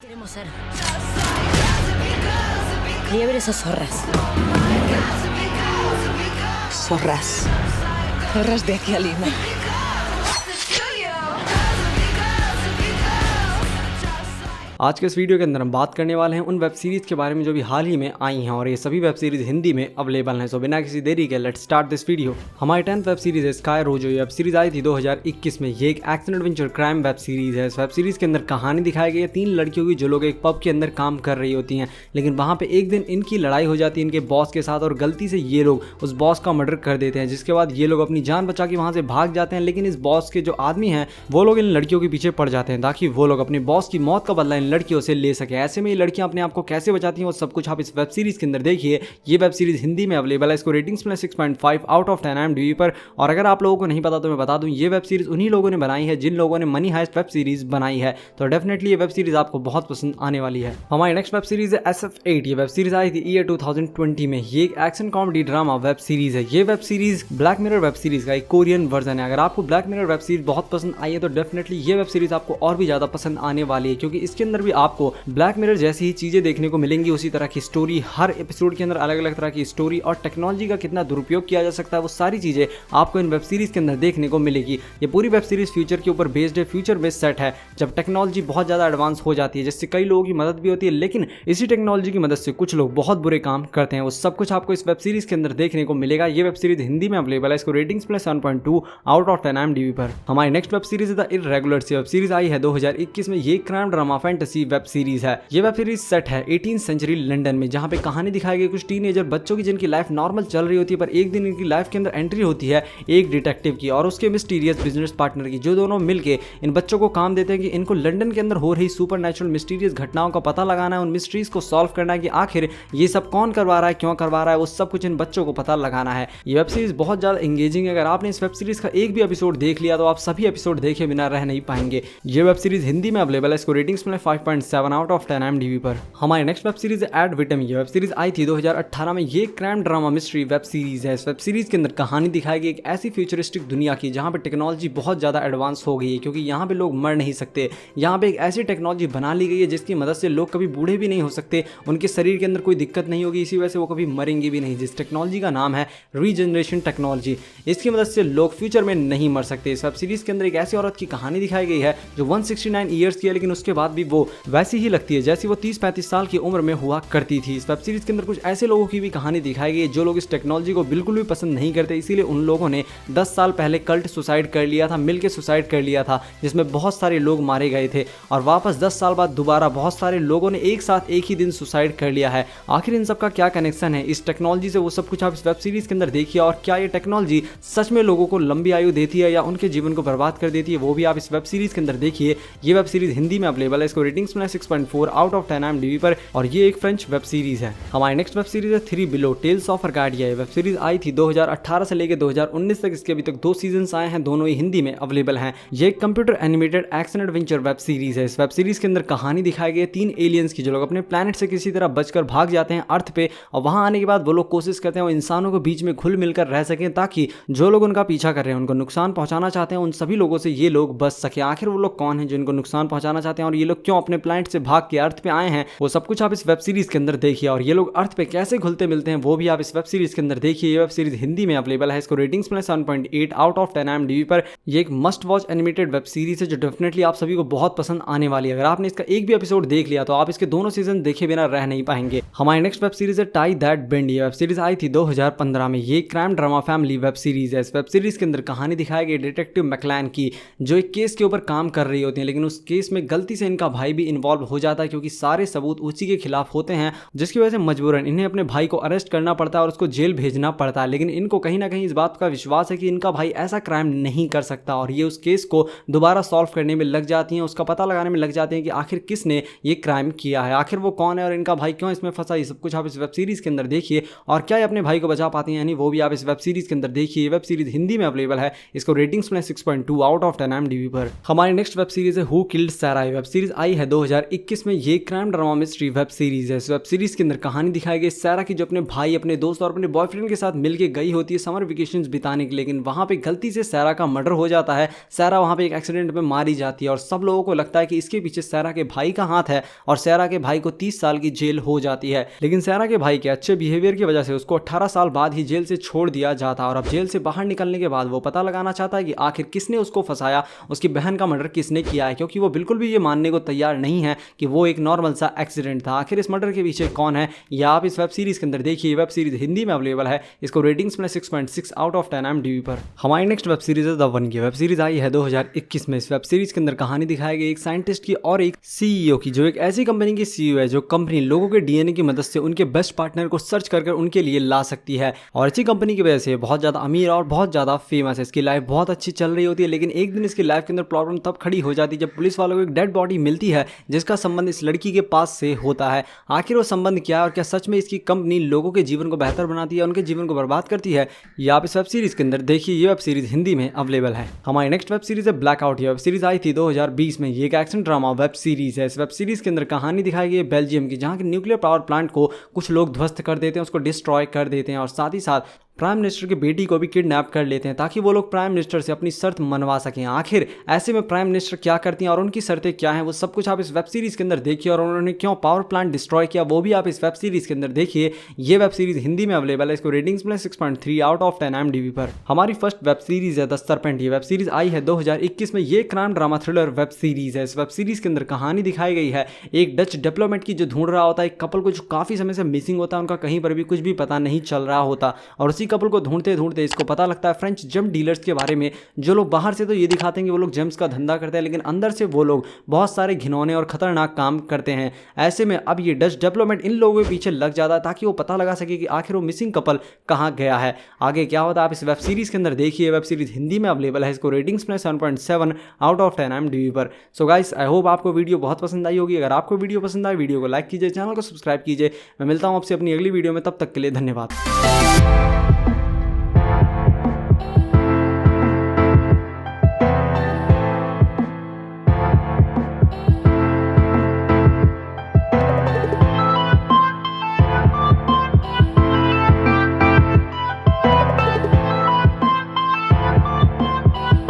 Queremos ser liebres o zorras. Zorras. Zorras de aquí a Lima. आज के इस video के अंदर हम बात करने वाले हैं उन वेब सीरीज़ के बारे में जो भी हाल ही में आई हैं और ये सभी वेब सीरीज़ हिंदी में अवेलेबल हैं। सो बिना किसी देरी के लेट्स स्टार्ट दिस वीडियो। हमारी 10th वेब सीरीज़ है स्काई रो। जो ये वेब सीरीज़ आई थी 2021 में। ये एक action adventure crime web series है। इस वेब सीरीज़ के अंदर कहानी दिखाई गई है 3 लड़कियों की जो लोग एक पब के अंदर काम कर रही होती हैं, लेकिन वहाँ पर एक दिन इनकी लड़ाई हो जाती है इनके बॉस के साथ और गलती से ये लोग उस बॉस का मर्डर कर देते हैं, जिसके बाद ये लोग अपनी जान बचा के वहाँ से भाग जाते हैं। लेकिन इस बॉस के जो आदमी हैं वो लोग इन लड़कियों के पीछे पड़ जाते हैं ताकि वो लोग अपने बॉस की मौत का बदला इन लड़कियों से ले सके। ऐसे में ये लड़कियां अपने आप को कैसे बचाती हैं वो सब कुछ आप इस वेब सीरीज के अंदर देखिए। ये वेब सीरीज हिंदी में अवेलेबल है। इसको रेटिंग्स मिला 6.5 आउट ऑफ 10 IMDb पर। और अगर आप लोगों को नहीं पता तो मैं बता दूं, ये वेब सीरीज उन्हीं लोगों ने बनाई है जिन लोगों ने मनी हाइस्ट वेब सीरीज बनाई है। तो डेफिनेटली ये वेब सीरीज आपको बहुत पसंद आने वाली है। हमारी नेक्स्ट वेब सीरीज है SF8। ये वेब सीरीज आई थी ईयर 2020 में। ये एक action comedy drama web series है। ये web series black mirror web series का एक कोरियन वर्जन है। अगर आपको ब्लैक मिरर वेब सीरीज बहुत पसंद आई है तो डेफिनेटली ये वेब सीरीज आपको और भी ज्यादा पसंद आने वाली है, क्योंकि इसके अंदर भी आपको ब्लैक मिरर जैसी ही चीजें देखने को मिलेंगी। उसी तरह की स्टोरी, हर एपिसोड के अंदर अलग अलग तरह की स्टोरी और टेक्नोलॉजी का कितना दुरुपयोग किया जा सकता है वो सारी चीजें आपको इन वेब सीरीज के अंदर देखने को मिलेगी। ये पूरी वेब सीरीज फ्यूचर के ऊपर बेस्ड है। फ्यूचर बेस्ड सेट है जब टेक्नोलॉजी बहुत ज्यादा एडवांस हो जाती है, जिससे कई लोगों की मदद भी होती है, लेकिन इसी टेक्नोलॉजी की मदद से कुछ लोग बहुत बुरे काम करते हैं। वो सब कुछ आपको इस वेब सीरीज के अंदर देखने को मिलेगा। ये वेब सीरीज हिंदी में अवेलेबल है। इसको ratings plus 7.2 out of 10 IMDb पर। हमारी next web series The Irregulars. Web series आई है 2021 में। ये crime drama fantasy web series है। ये वेब सीरीज सेट है 18th सेंचुरी लंदन में, जहां पे कहानी दिखाई गई कुछ टीनेजर बच्चों की जिनकी लाइफ नॉर्मल चल रही होती है, पर एक दिन इनकी लाइफ के अंदर एंट्री होती है एक डिटेक्टिव की और उसके मिस्टीरियस बिजनेस पार्टनर की, जो दोनों मिलके इन बच्चों को काम देते हैं कि इनको लंदन के अंदर हो रही सुपरनैचुरल मिस्टीरियस घटनाओं का पता लगाना है, उन मिस्ट्रीज को सॉल्व करना है कि आखिर ये सब कौन करवा रहा है, क्यों करवा रहा है, वो सब कुछ इन बच्चों को पता लगाना है। ये वेब सीरीज बहुत ज्यादा एंगेजिंग है। अगर आपने इस वेब सीरीज का एक भी एपिसोड देख लिया तो आप सभी एपिसोड देखे बिना रह नहीं पाएंगे। ये वेब सीरीज हिंदी में अवेलेबल है। इसको रेटिंग्स मिले 5.7 आउट ऑफ 10 IMDb पर। हमारी नेक्स्ट वेब सीरीज है एड विटम। ये वेब सीरीज आई थी 2018 में। ये crime drama mystery web series है। इस वेब सीरीज के अंदर कहानी दिखाई गई एक ऐसी फ्यूचरिस्टिक दुनिया की जहां पे टेक्नोलॉजी बहुत ज्यादा एडवांस हो गई है, क्योंकि यहाँ पे लोग मर नहीं सकते। यहाँ पे एक ऐसी टेक्नोलॉजी बना ली गई है जिसकी मदद से लोग कभी बूढ़े भी नहीं हो सकते, उनके शरीर के अंदर कोई दिक्कत नहीं होगी, इसी वजह से वो कभी मरेंगे भी नहीं। जिस टेक्नोलॉजी का नाम है रीजनरेशन टेक्नोलॉजी, इसकी मदद से लोग फ्यूचर में नहीं मर सकते। इस वेब सीरीज के अंदर एक ऐसी औरत की कहानी दिखाई गई है जो 169 ईयर्स की है, लेकिन उसके बाद भी वो वैसी ही लगती है जैसी वो 30-35 साल की उम्र में हुआ करती थी। इस वेब सीरीज के अंदर कुछ ऐसे लोगों की भी कहानी दिखाई गई है जो लोग इस टेक्नोलॉजी को बिल्कुल भी पसंद नहीं करते, इसीलिए उन लोगों ने 10 साल पहले कल्ट सुसाइड कर लिया था, मिलके सुसाइड कर लिया था, जिसमें बहुत सारे लोग मारे गए थे। और वापस 10 साल बाद दोबारा बहुत सारे लोगों ने एक साथ एक ही दिन सुसाइड कर लिया है। आखिर इन सब का क्या कनेक्शन है इस टेक्नोलॉजी से, वो सब कुछ आप इस वेब सीरीज के अंदर देखिए। और क्या ये टेक्नोलॉजी सच में लोगों को लंबी आयु देती है या उनके जीवन को बर्बाद कर देती है, वो भी आप इस वेब सीरीज के अंदर देखिए। ये वेब सीरीज हिंदी में अवेलेबल है। इसको रेटिंग्स मिला 6.4 आउट ऑफ 10 IMDb पर और ये एक फ्रेंच वेब सीरीज है। हमारी नेक्स्ट वेब सीरीज है 3 Below Tales of Arcadia. Web series आई थी 2018 से लेकर 2019 तक। इसके अभी तक 2 सीजन्स आए हैं, दोनों ही हिंदी में अवेलेबल हैं। ये एक computer animated action adventure web series है। इस वेब सीरीज के अंदर कहानी दिखाई गई है 3 एलियंस की जो लोग अपने प्लेनेट से किसी तरह बचकर भाग जाते हैं अर्थ पे, और वहां आने के बाद वो लोग कोशिश करते हैं वो इंसानों के बीच में घुल मिलकर रह सकें, ताकि जो लोग उनका पीछा कर रहे हैं, उनको नुकसान पहुंचाना चाहते हैं, उन सभी लोगों से ये लोग बच सके। आखिर वो लोग कौन है जो इनको नुकसान पहुंचाना चाहते हैं और ये लोग क्यों अपने प्लेनेट से भाग के अर्थ पे आए हैं, वो सब कुछ आप इस वेब सीरीज के अंदर देखिए। और ये लोग अर्थ पे कैसे घुलते मिलते हैं वो भी आप इस वेब सीरीज के अंदर देखिए। ये वेब सीरीज हिंदी में अवेलेबल है। इसको रेटिंग्स मिले 7.8 आउट ऑफ 10 IMDb पर। ये एक must watch animated web series है जो डेफिनेटली आप सभी को बहुत पसंद आने वाली है। अगर आपने इसका एक भी एपिसोड देख लिया तो आप इसके दोनों सीजन देखे बिना रह नहीं पाएंगे। हमारी नेक्स्ट वेब सीरीज है टाई दैट बेंड। ये वेब सीरीज आई थी 2015 में। ये crime drama family web series है। इस वेब सीरीज के अंदर कहानी दिखाई गई डिटेक्टिव मैकलैन की, जो एक केस के ऊपर काम कर रही होती है, लेकिन उस केस में गलती से इनका भाई भी इन्वॉल्व हो जाता है, क्योंकि सारे सबूत उसी के खिलाफ होते हैं, जिसकी वजह से मजबूरन इन्हें अपने भाई को अरेस्ट करना पड़ता है और उसको जेल भेजना पड़ता है। लेकिन इनको कहीं ना कहीं इस बात का विश्वास है कि इनका भाई ऐसा क्राइम नहीं कर सकता, और ये उस केस को दोबारा सॉल्व करने में लग जाती हैं, उसका पता लगाने में लग जाते हैं कि आखिर किसने ये क्राइम किया है, आखिर वो कौन है और इनका भाई क्यों इसमें फंसा। ये सब कुछ आप इस वेब सीरीज के अंदर देखिए। और क्या ये अपने भाई को बचा पाती हैं यानी, वो भी आप इस वेब सीरीज के अंदर देखिए। ये वेब सीरीज हिंदी में अवेलेबल है। इसको रेटिंग्स में 6.2 आउट ऑफ 10 IMDb पर। हमारी नेक्स्ट वेब सीरीज है हु किल्ड सारा। वेब सीरीज आई है 2021 में। ये crime drama mystery web series है। इस वेब सीरीज के अंदर कहानी दिखाई गई सैरा की, जो अपने भाई, अपने दोस्त और अपने बॉयफ्रेंड के साथ मिलकर गई होती है समर वेकेशंस बिताने के लिए, लेकिन वहां पे गलती से सैरा का मर्डर हो जाता है। सैरा वहां पे एक एक्सीडेंट में मारी जाती है और सब लोगों को लगता है कि इसके पीछे सैरा के भाई का हाथ है और सैरा के भाई को 30 साल की जेल हो जाती है। लेकिन सैरा के भाई के अच्छे बिहेवियर की वजह से उसको 18 साल बाद ही जेल से छोड़ दिया जाता है और अब जेल से बाहर निकलने के बाद वो पता लगाना चाहता है कि आखिर किसने उसको फंसाया, उसकी बहन का मर्डर किसने किया है, क्योंकि वो बिल्कुल भी ये मानने को तैयार नहीं है कि वो एक नॉर्मल सा एक्सीडेंट था। आखिर इस मर्डर के पीछे कौन है, या आप इस वेब सीरीज के अंदर देखिए। वेब सीरीज हिंदी में अवेलेबल है। इसको रेटिंग्स में 6.6 आउट ऑफ 10 IMDb पर। हमारी नेक्स्ट वेब सीरीज है द वन की। वेब सीरीज आई है 2021 में। इस वेब सीरीज के अंदर कहानी दिखाई गई एक साइंटिस्ट की और एक सीईओ की, जो एक ऐसी कंपनी की सीईओ है जो कंपनी लोगों के डीएनए की मदद से उनके बेस्ट पार्टनर को सर्च कर उनके लिए ला सकती है और इसी कंपनी की वजह से बहुत ज्यादा अमीर और बहुत ज्यादा फेमस है। इसकी लाइफ बहुत अच्छी चल रही होती है, लेकिन एक दिन इसकी लाइफ के अंदर प्रॉब्लम तब खड़ी हो जाती है जब पुलिस वालों को एक डेड बॉडी मिलती है जिसका संबंध इस लड़की के पास से होता है। आखिर वो संबंध क्या है और क्या सच में इसकी कंपनी लोगों के जीवन को बेहतर बनाती है, उनके जीवन को बर्बाद करती है, या आप इस वेब सीरीज के अंदर देखिए। ये वेब सीरीज हिंदी में अवेलेबल है। हमारी नेक्स्ट वेब सीरीज है ब्लैकआउट। ये वेब सीरीज आई थी 2020 में। ये एक एक्शन ड्रामा वेब सीरीज है। इस वेब सीरीज के अंदर कहानी दिखाई गई है बेल्जियम की, जहां के न्यूक्लियर पावर प्लांट को कुछ लोग ध्वस्त कर देते हैं, उसको डिस्ट्रॉय कर देते हैं और साथ ही साथ प्राइम मिनिस्टर की बेटी को भी किडनैप कर लेते हैं ताकि वो लोग प्राइम मिनिस्टर से अपनी शर्त मनवा सकें। आखिर ऐसे में प्राइम मिनिस्टर क्या करती हैं और उनकी शर्तें क्या हैं, वो सब कुछ आप इस वेब सीरीज के अंदर देखिए और उन्होंने क्यों पावर प्लांट डिस्ट्रॉय किया वो भी आप इस वेब सीरीज के अंदर देखिए। ये वेब सीरीज हिंदी में अवेलेबल है। इसको रेटिंग्स में 6.3 आउट ऑफ 10 IMDb पर। हमारी फर्स्ट वेब सीरीज है द सर्पेंट। ये वेब सीरीज आई है 2021 में। ये crime drama thriller web series है। इस वेब सीरीज के अंदर कहानी दिखाई गई है एक डच डिप्लोमेट की, जो ढूंढ रहा होता है एक कपल को जो काफी समय से मिसिंग होता है, उनका कहीं पर भी कुछ भी पता नहीं चल रहा होता और उसी कपल को ढूंढते इसको पता लगता है फ्रेंच जेम डीलर्स के बारे में, जो लोग बाहर से तो ये दिखाते हैं कि वो लोग जेम्स का धंधा करते हैं, लेकिन अंदर से वो लोग बहुत सारे घिनौने और खतरनाक काम करते हैं। ऐसे में अब ये डच डेवलपमेंट इन लोगों के पीछे लग जाता है ताकि वो पता लगा सके कि आखिर वो मिसिंग कपल कहां गया है। आगे क्या होता है आप इस वेब सीरीज के अंदर देखिए। वेब सीरीज हिंदी में अवेलेबल है। इसको रेटिंग्स में 7.7 आउट ऑफ 10 IMDb पर। सो गाइस, आई होप आपको वीडियो बहुत पसंद आई होगी। अगर आपको वीडियो पसंद आए, वीडियो को लाइक कीजिए, चैनल को सब्सक्राइब कीजिए। मैं मिलता हूं आपसे अपनी अगली वीडियो में, तब तक के लिए धन्यवाद।